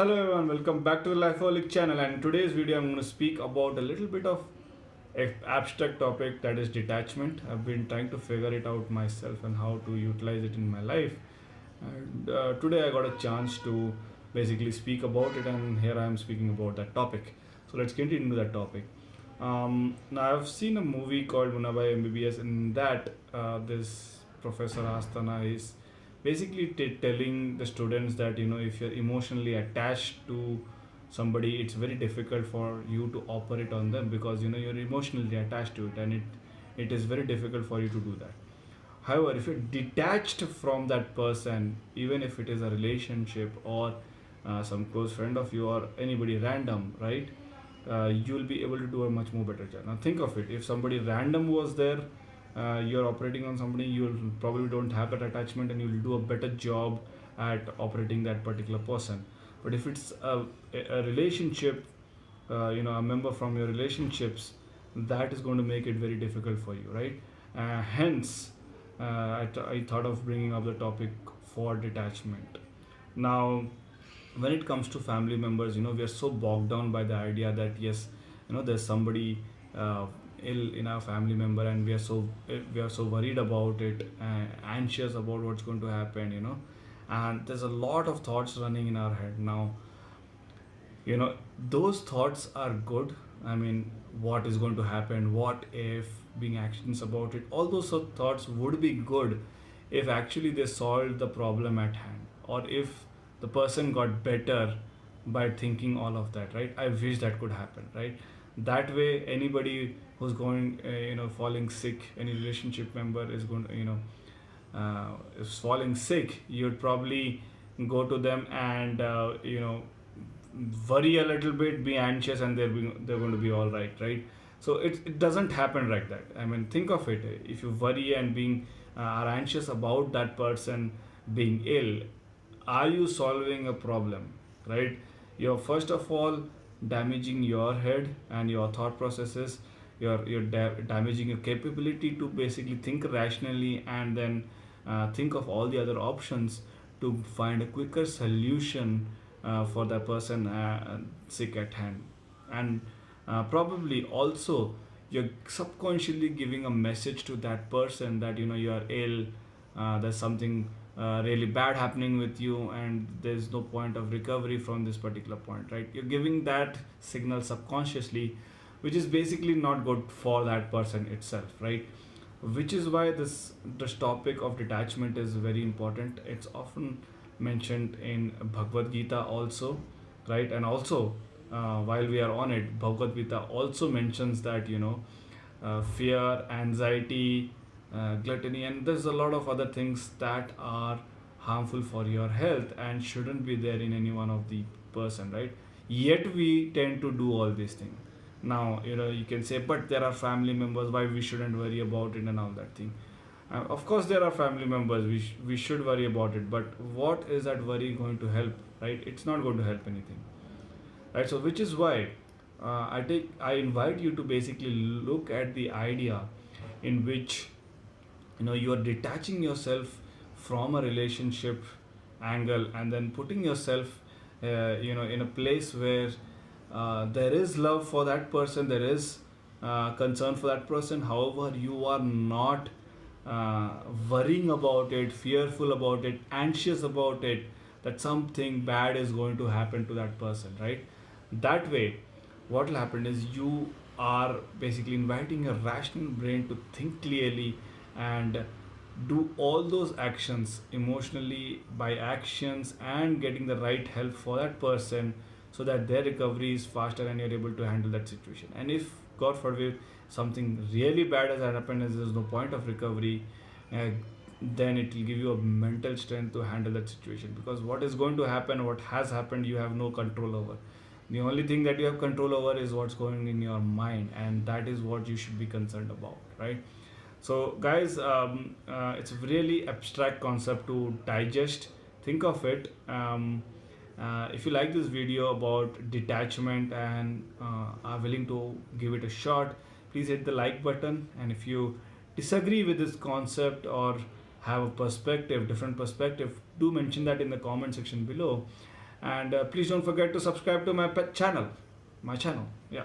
Hello everyone, welcome back to the Lifeholic channel, and in today's video I'm going to speak about a little bit of a abstract topic, that is detachment. I've been trying to figure it out myself and how to utilize it in my life, and today I got a chance to basically speak about it, and here I am speaking about that topic. So let's get into that topic. Now I've seen a movie called Munabai MBBS. In that, this Professor Astana is basically telling the students that if you're emotionally attached to somebody, it's very difficult for you to operate on them because you're emotionally attached to it, and it is very difficult for you to do that. However, if you're detached from that person, even if it is a relationship or some close friend of you or anybody random, right? You'll be able to do a much more better job. Now think of it: if somebody random was there, you're operating on somebody, you'll probably don't have that attachment, and you'll do a better job at operating that particular person. But if it's a relationship, a member from your relationships, that is going to make it very difficult for you, right? Hence, I thought of bringing up the topic for detachment. Now, when it comes to family members, we are so bogged down by the idea that yes, there's somebody uh, ill in our family member, and we are so worried about it, anxious about what's going to happen, and there's a lot of thoughts running in our head. Now, those thoughts are good. I mean, what is going to happen, what if, being actions about it, all those sort of thoughts would be good if actually they solved the problem at hand, or if the person got better by thinking all of that, right? I wish that could happen, right? That way, anybody who's going falling sick, any relationship member is going to is falling sick, you'd probably go to them and worry a little bit, be anxious, and they're going to be all right, right? So it doesn't happen like that. I mean, think of it: if you worry and being are anxious about that person being ill, are you solving a problem, right? You're first of all damaging your head and your thought processes. You're damaging your capability to basically think rationally, and then think of all the other options to find a quicker solution for the person sick at hand. And probably also you're subconsciously giving a message to that person that you are ill, there's something really bad happening with you, and there's no point of recovery from this particular point, right? You're giving that signal subconsciously, which is basically not good for that person itself, right? Which is why this topic of detachment is very important. It's often mentioned in Bhagavad Gita also, right? And also, while we are on it, Bhagavad Gita also mentions that fear, anxiety, gluttony, and there's a lot of other things that are harmful for your health and shouldn't be there in any one of the person, right? Yet we tend to do all these things. Now, you can say, but there are family members, why we shouldn't worry about it and all that thing. Of course, there are family members, we should worry about it, but what is that worry going to help, right? It's not going to help anything, right? So which is why I invite you to basically look at the idea in which you are detaching yourself from a relationship angle, and then putting yourself in a place where there is love for that person, there is concern for that person. However, you are not worrying about it, fearful about it, anxious about it, that something bad is going to happen to that person, right? That way, what will happen is you are basically inviting a rational brain to think clearly and do all those actions emotionally by actions, and getting the right help for that person so that their recovery is faster and you're able to handle that situation. And if god forbid something really bad has happened and there's no point of recovery, uh, then it will give you a mental strength to handle that situation, because what is going to happen, what has happened, you have no control over. The only thing that you have control over is what's going in your mind, and that is what you should be concerned about, right? So guys, it's a really abstract concept to digest. Think of it. If you like this video about detachment and are willing to give it a shot, please hit the like button. And if you disagree with this concept or have a perspective, different perspective, do mention that in the comment section below. And please don't forget to subscribe to my channel. My channel. Yeah.